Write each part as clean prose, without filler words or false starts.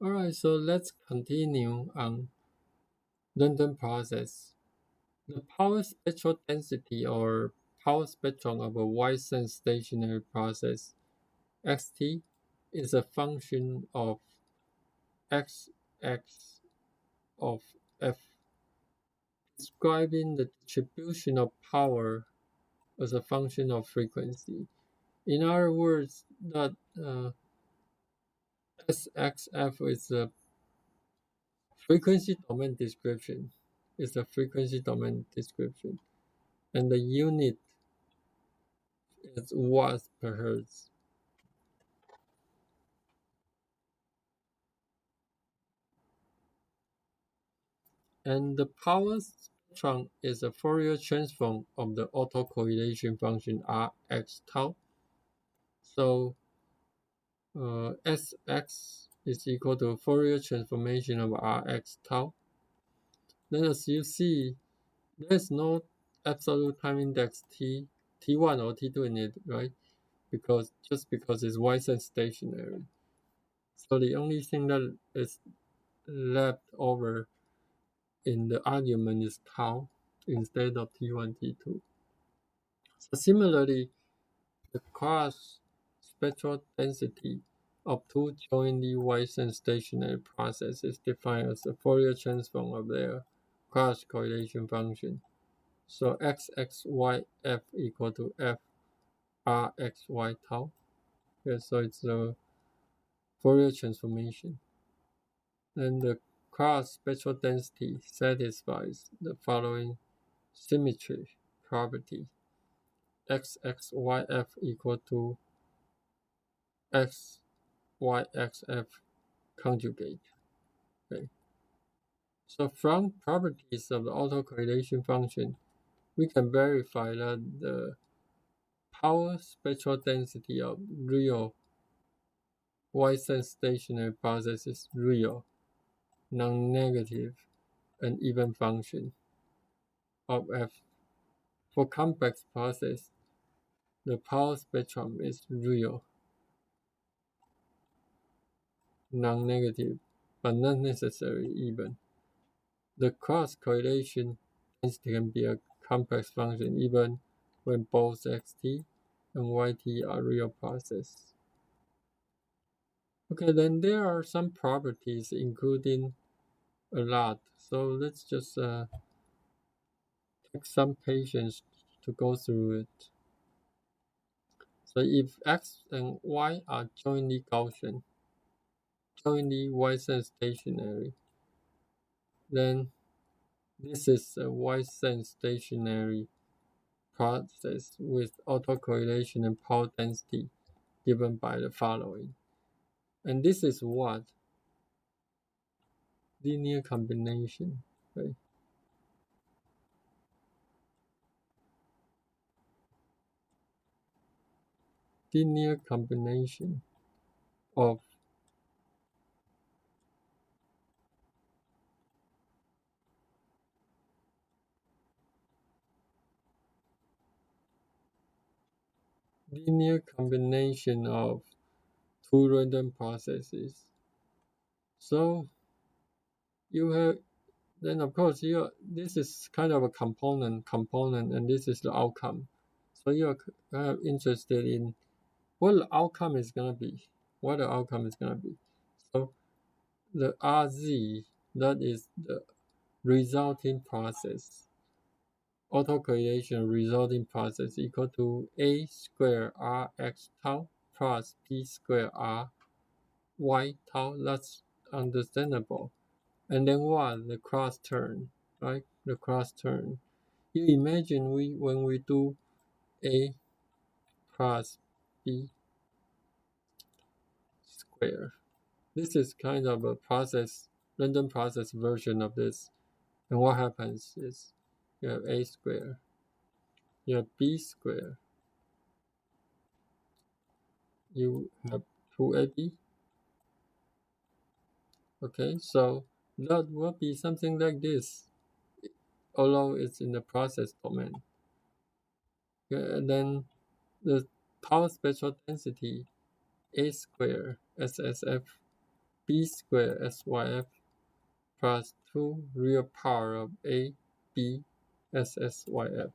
Alright, so let's continue on London process. The power spectral density or power spectrum of a wide sense stationary process xt is a function of xx of f, describing the distribution of power as a function of frequency. In other words, that SXF is a frequency domain description. Is a frequency domain description, and the unit is watts per hertz. And the power spectrum is a Fourier transform of the autocorrelation function Rx tau. So Sx is equal to Fourier transformation of Rx tau. Then as you see, there is no absolute time index t1 or t2 in it, right? Because it's wide and stationary. So the only thing that is left over in the argument is tau instead of t1, t2. So similarly, the cross spectral density of two jointly wide and stationary processes is defined as the Fourier transform of their cross correlation function. So xxyf equal to f rxy tau. Yeah, so it's a Fourier transformation. And the cross spectral density satisfies the following symmetry property. xxyf equal to xyxf conjugate. Okay. So from properties of the autocorrelation function, we can verify that the power spectral density of real wide sense stationary process is real, non-negative, and even function of f. For complex process, the power spectrum is real, non-negative, but not necessarily even. The cross correlation density can be a complex function even when both xt and yt are real process. Okay, then there are some properties including a lot. So let's just take some patience to go through it. So if x and y are jointly Gaussian, jointly wide and stationary, then this is a wide and stationary process with autocorrelation and power density given by the following. And this is what? Linear combination, right? Linear combination of linear combination of two random processes. So you have then of course you this is kind of a component and this is the outcome. So you're kind of interested in what the outcome is gonna be. What the outcome is gonna be. So the RZ, that is the resulting process, autocorrelation resulting process equal to a square rx tau plus p square r y tau. That's understandable. And then what? The cross term, right? The cross term. You imagine when we do a plus b square. This is kind of a process, random process version of this. And what happens is you have a square, you have b square, you have 2ab. Okay, so that will be something like this, although it's in the process domain. Okay, and then the power spectral density a square SSF b squared SYF plus 2 real power of a b SSYF.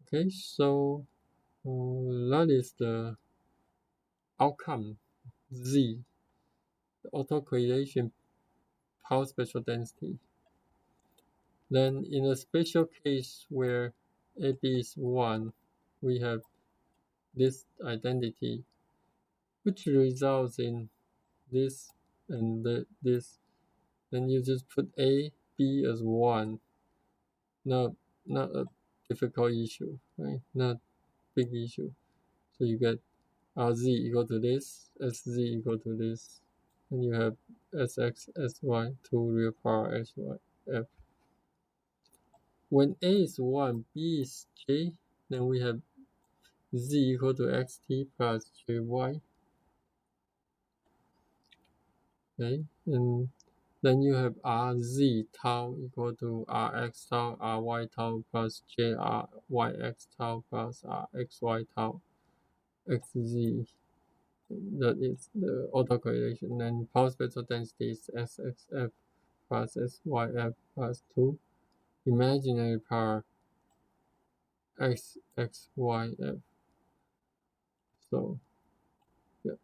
Okay, so that is the outcome Z, the autocorrelation power spectral density. Then in a special case where AB is 1, we have this identity, which results in this and this. Then you just put A, B as 1. Not a difficult issue, right? Not big issue. So you get RZ equal to this, SZ equal to this, and you have SX, SY, 2 real power SY, F. When A is 1, B is J, then we have Z equal to XT plus JY. Okay, and then you have RZ tau equal to RX tau, RY tau plus JRYX tau plus RXY tau, XZ. That is the autocorrelation. Then power spectral density is SXF plus SYF plus 2 imaginary power XXYF. So, yeah.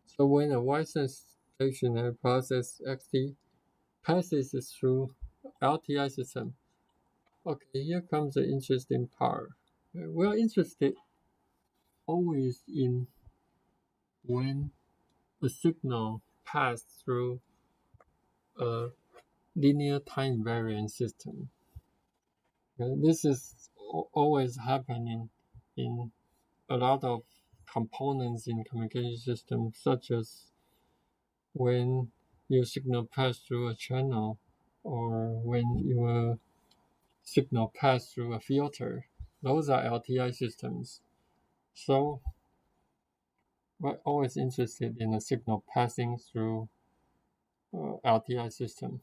So when a Y-sense stationary process XT passes through LTI system, okay, here comes the interesting part. We're interested always in when a signal passes through a linear time invariant system. This is always happening in a lot of components in communication systems, such as when your signal pass through a channel or when your signal pass through a filter. Those are LTI systems. So we're always interested in a signal passing through LTI system.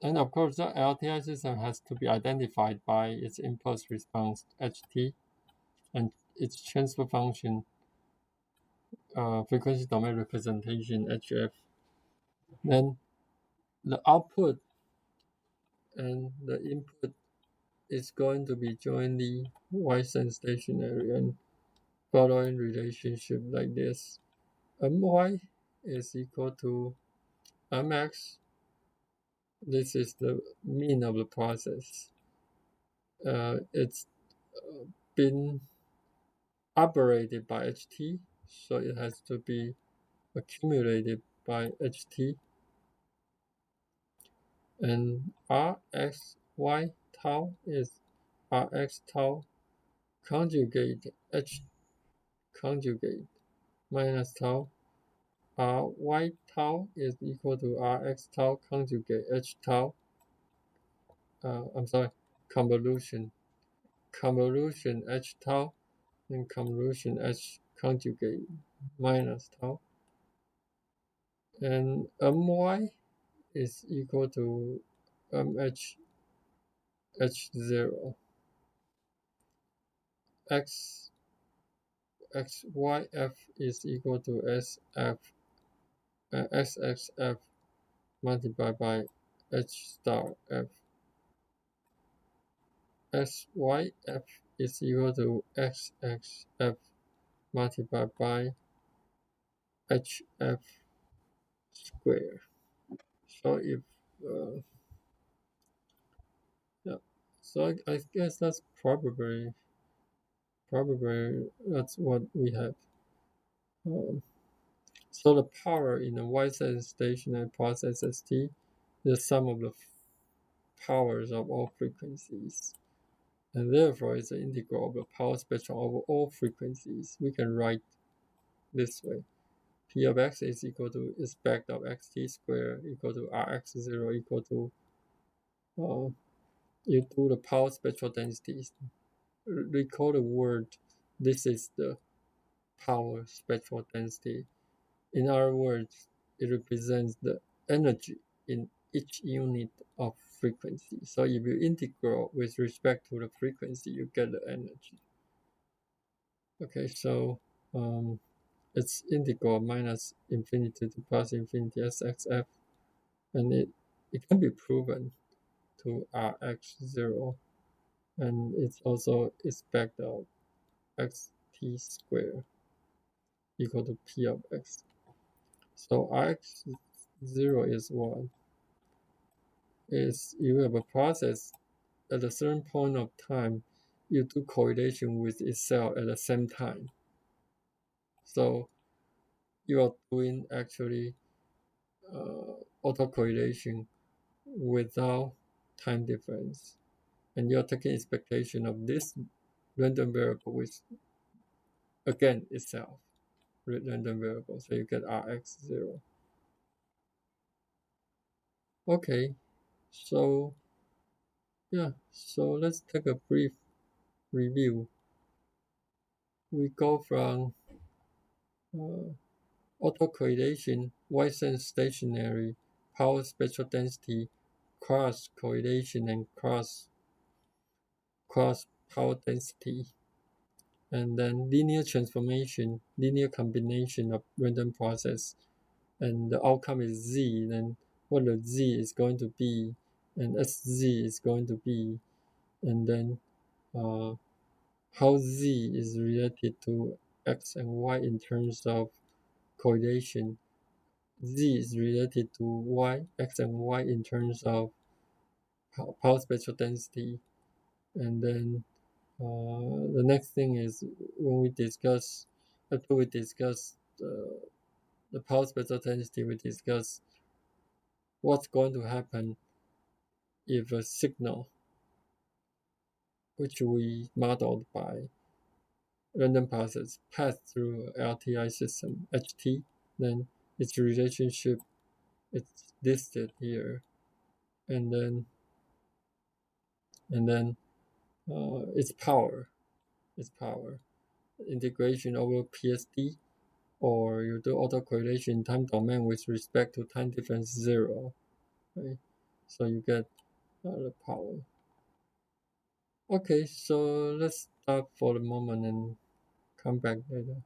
And of course, the LTI system has to be identified by its impulse response HT and its transfer function frequency domain representation HF. Then the output and the input is going to be jointly Y-sense stationary and following relationship like this. My is equal to mx. This is the mean of the process. It's been operated by HT, so it has to be accumulated by HT. And Rxy tau is Rx tau conjugate H conjugate minus tau. Ry tau is equal to Rx tau conjugate H tau. Convolution H tau and convolution H conjugate minus tau. And My is equal to H0. XYF is equal to SXF multiplied by H star F. SYF is equal to XXF multiplied by HF squared. So if yeah, so I guess that's probably that's what we have. So the power in a Y-sense stationary process ST is the sum of the powers of all frequencies, and therefore it's an integral of the power spectrum over all frequencies. We can write this way: P of x is equal to aspect of xt squared equal to Rx0 equal to you do the power spectral densities. Recall the word. This is the power spectral density. In other words, it represents the energy in each unit of frequency. So if you integral with respect to the frequency, you get the energy. Okay, so It's integral minus infinity to plus infinity SXF, and it can be proven to Rx0, and it's also expect of xt squared equal to p of x. So Rx0 is what? Is you have a process at a certain point of time, you do correlation with itself at the same time. So you are doing actually autocorrelation without time difference, and you're taking expectation of this random variable, which again itself random variable, so you get Rx0. Okay, so yeah, so let's take a brief review. We go from uh, autocorrelation, white sense stationary, power spectral density, cross correlation, and cross power density, and then linear transformation, linear combination of random process, and the outcome is z, then what the z is going to be, and sz is going to be, and then uh, how z is related to x and y in terms of correlation. Z is related to y, x and y in terms of power spectral density. And then the next thing is when we discuss, after we discuss the power spectral density, we discuss what's going to happen if a signal, which we modeled by random process, pass through LTI system, HT, then its relationship is listed here. And then its power, integration over PSD, or you do autocorrelation in time domain with respect to time difference 0, right? So you get the power. Okay, so let's stop for the moment and come back later.